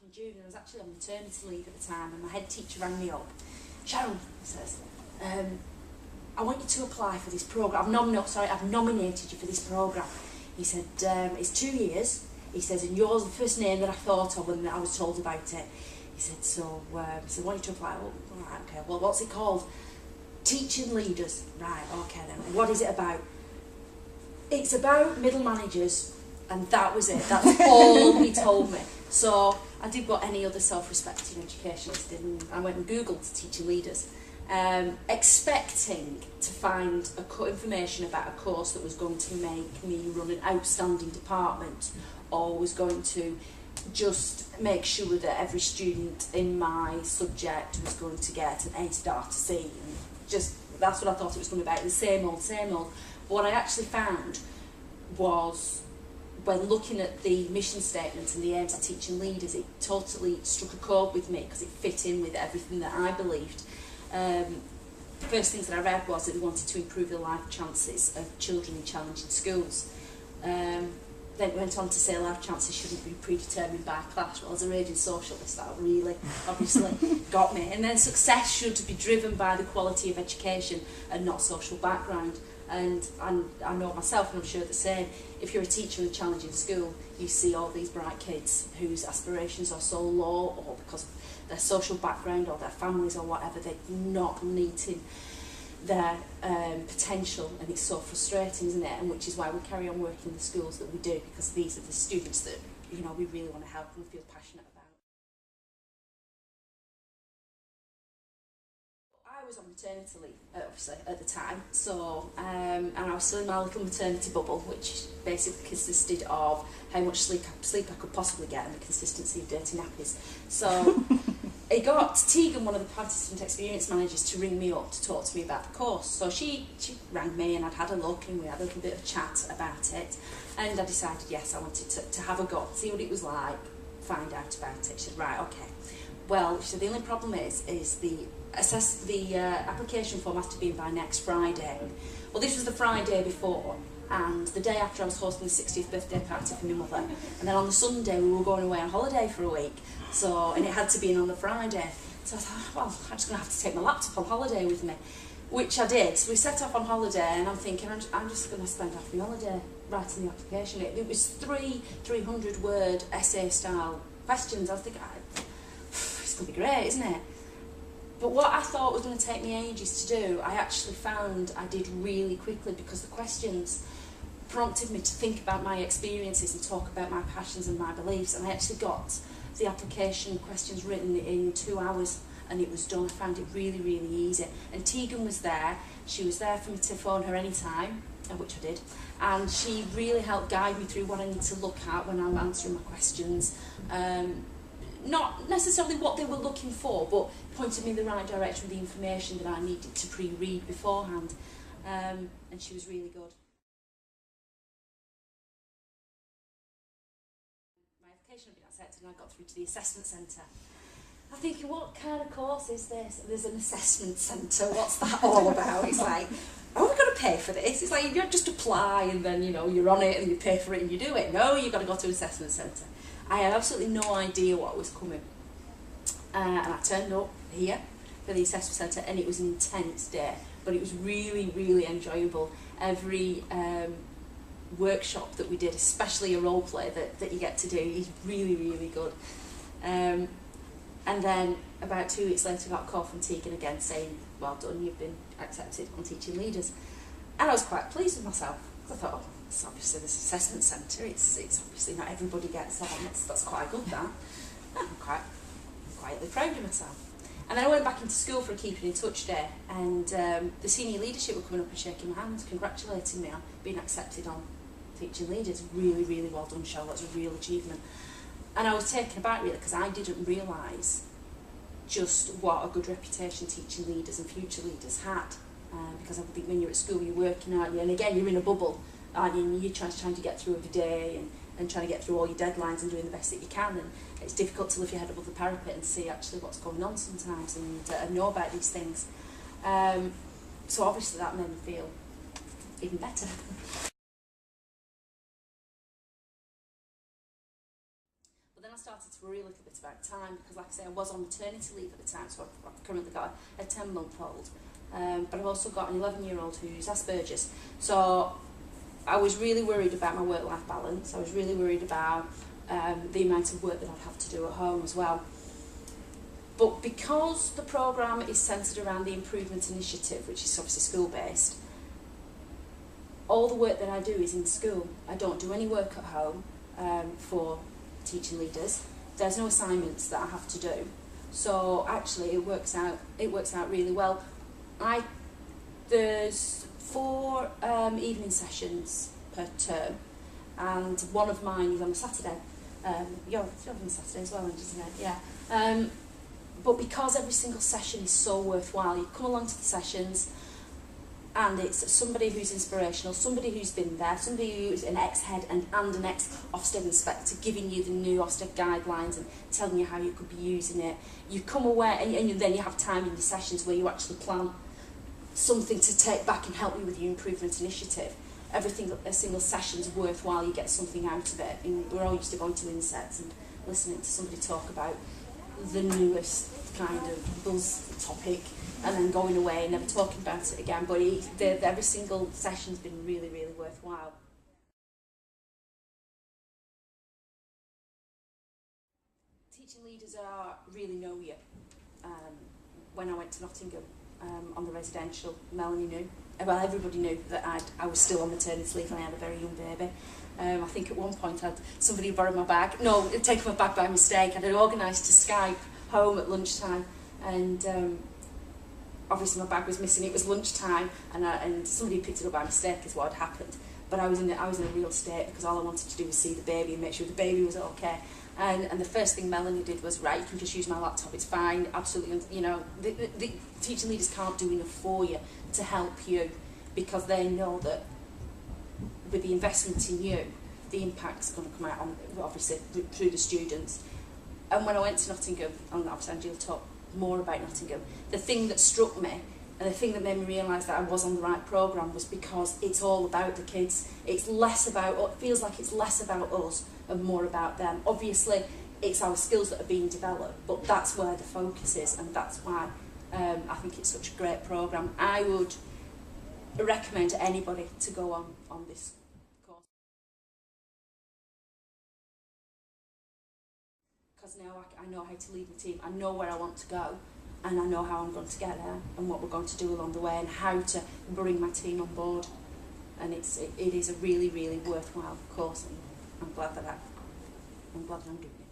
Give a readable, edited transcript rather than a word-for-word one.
in June, and I was actually on maternity leave at the time, and my head teacher rang me up. Cheryl, he says, I want you to apply for this programme. I've nominated you for this programme. He said, it's 2 years. He says, and you're the first name that I thought of when I was told about it. He said, so I want you to apply. Oh, right, okay, well, what's it called? Teaching leaders. Right, okay then. What is it about? It's about middle managers, and that was it. That's all he told me. So I did what any other self-respecting educationalist did, and I went and Googled teaching leaders, expecting to find information about a course that was going to make me run an outstanding department, or was going to just make sure that every student in my subject was going to get an A star to C. And just that's what I thought it was going to be about, the same old, same old. But what I actually found was, when looking at the mission statement and the aims of teaching leaders, it totally struck a chord with me because it fit in with everything that I believed. The first things that I read was that we wanted to improve the life chances of children in challenging schools. Then it went on to say life chances shouldn't be predetermined by class. Well, as a raging socialist, that really obviously got me. And then success should be driven by the quality of education and not social background. And I know myself, and I'm sure the same, if you're a teacher in a challenging school, you see all these bright kids whose aspirations are so low, or because of their social background or their families or whatever, they're not meeting their potential, and it's so frustrating, isn't it? And which is why we carry on working in the schools that we do, because these are the students that, you know, we really want to help and feel passionate about. I was on maternity leave, obviously, at the time, so and I was still in my little maternity bubble, which basically consisted of how much sleep I could possibly get and the consistency of dirty nappies. So it got Tegan, one of the participant experience managers, to ring me up to talk to me about the course. So she rang me, and I'd had a look, and we had a little bit of chat about it, and I decided, yes, I wanted to have a go, see what it was like, find out about it. She said, right, okay. Well, she said, the only problem is the application form has to be in by next Friday. Well, this was the Friday before, and the day after I was hosting the 60th birthday party for my mother, and then on the Sunday we were going away on holiday for a week, so, and it had to be in on the Friday. So I thought, well, I'm just going to have to take my laptop on holiday with me, which I did. So we set off on holiday, and I'm thinking, I'm just going to spend half my holiday writing the application. It was 300-word essay-style questions. I was thinking, it's going to be great, isn't it? But what I thought was going to take me ages to do, I actually found I did really quickly, because the questions prompted me to think about my experiences and talk about my passions and my beliefs, and I actually got the application questions written in 2 hours, and it was done. I found it really, really easy. And Tegan was there. She was there for me to phone her anytime, which I did, and she really helped guide me through what I need to look at when I'm answering my questions. Not necessarily what they were looking for, but pointed me in the right direction with the information that I needed to pre-read beforehand, and she was really good. My application had been accepted, and I got through to the assessment centre. I'm thinking, what kind of course is this? There's an assessment centre, what's that all about? It's like, oh, we've got to pay for this. It's like, you don't just apply and then, you know, you're on it and you pay for it and you do it. No, you've got to go to an assessment centre. I had absolutely no idea what was coming. And I turned up here for the assessment centre, and it was an intense day, but it was really, really enjoyable. Every workshop that we did, especially a role play that you get to do, is really, really good. And then about 2 weeks later I got a call from Tegan again saying, well done, you've been accepted on teaching leaders. And I was quite pleased with myself, because I thought, oh, it's obviously this assessment centre, it's obviously not everybody gets on, that's quite good, that. I'm quite quietly proud of myself. And then I went back into school for a keeping in touch day, and the senior leadership were coming up and shaking my hands, congratulating me on being accepted on teaching leaders. Really, really well done, Cheryl, that's a real achievement. And I was taken aback really, because I didn't realise just what a good reputation teaching leaders and future leaders had. Because I think when you're at school, you're working, aren't you? And again, you're in a bubble, aren't you? And you're trying to get through every day and trying to get through all your deadlines and doing the best that you can. And it's difficult to lift your head above the parapet and see actually what's going on sometimes, and know about these things. So obviously that made me feel even better. But then I started to to worry a little bit about time, because like I say, I was on maternity leave at the time, so I've currently got a 10-month-old. But I've also got an 11-year-old who's Asperger's. So I was really worried about my work-life balance. I was really worried about the amount of work that I'd have to do at home as well. But because the programme is centred around the Improvement Initiative, which is obviously school-based, all the work that I do is in school. I don't do any work at home for teaching leaders. There's no assignments that I have to do. So actually it works out really well. There's 4 evening sessions per term, and one of mine is on a Saturday. You're on a Saturday as well, isn't it? Yeah. But because every single session is so worthwhile, you come along to the sessions, and it's somebody who's inspirational, somebody who's been there, somebody who's an ex-head and an ex-Ofsted inspector giving you the new Ofsted guidelines and telling you how you could be using it. You come away and then you have time in your sessions where you actually plan something to take back and help you with your improvement initiative. A single session's worthwhile, you get something out of it. And we're all used to going to insets and listening to somebody talk about the newest kind of buzz topic and then going away and never talking about it again. But every single session's been really, really worthwhile. Teaching leaders really know you. When I went to Nottingham on the residential, Melanie knew. Well, everybody knew that I was still on maternity leave and I had a very young baby. I think at one point somebody borrowed my bag. No, I'd taken my bag by mistake. I had organised to Skype home at lunchtime, and obviously my bag was missing. It was lunchtime, and somebody picked it up by mistake is what had happened. But I was in a real state because all I wanted to do was see the baby and make sure the baby was okay. And the first thing Melanie did was, right, you can just use my laptop, it's fine, absolutely. You know, the teaching leaders can't do enough for you to help you, because they know that with the investment in you, the impact's going to come out on, obviously, through the students. And when I went to Nottingham, and obviously Angela talked more about Nottingham, the thing that struck me and the thing that made me realise that I was on the right programme was because it's all about the kids. It's less about, it feels like it's less about us and more about them. Obviously, it's our skills that are being developed, but that's where the focus is, and that's why I think it's such a great programme. I would recommend anybody to go on this course. Because now I know how to lead the team, I know where I want to go, and I know how I'm going to get there and what we're going to do along the way and how to bring my team on board. And it is a really, really worthwhile course, and I'm glad that I'm doing it.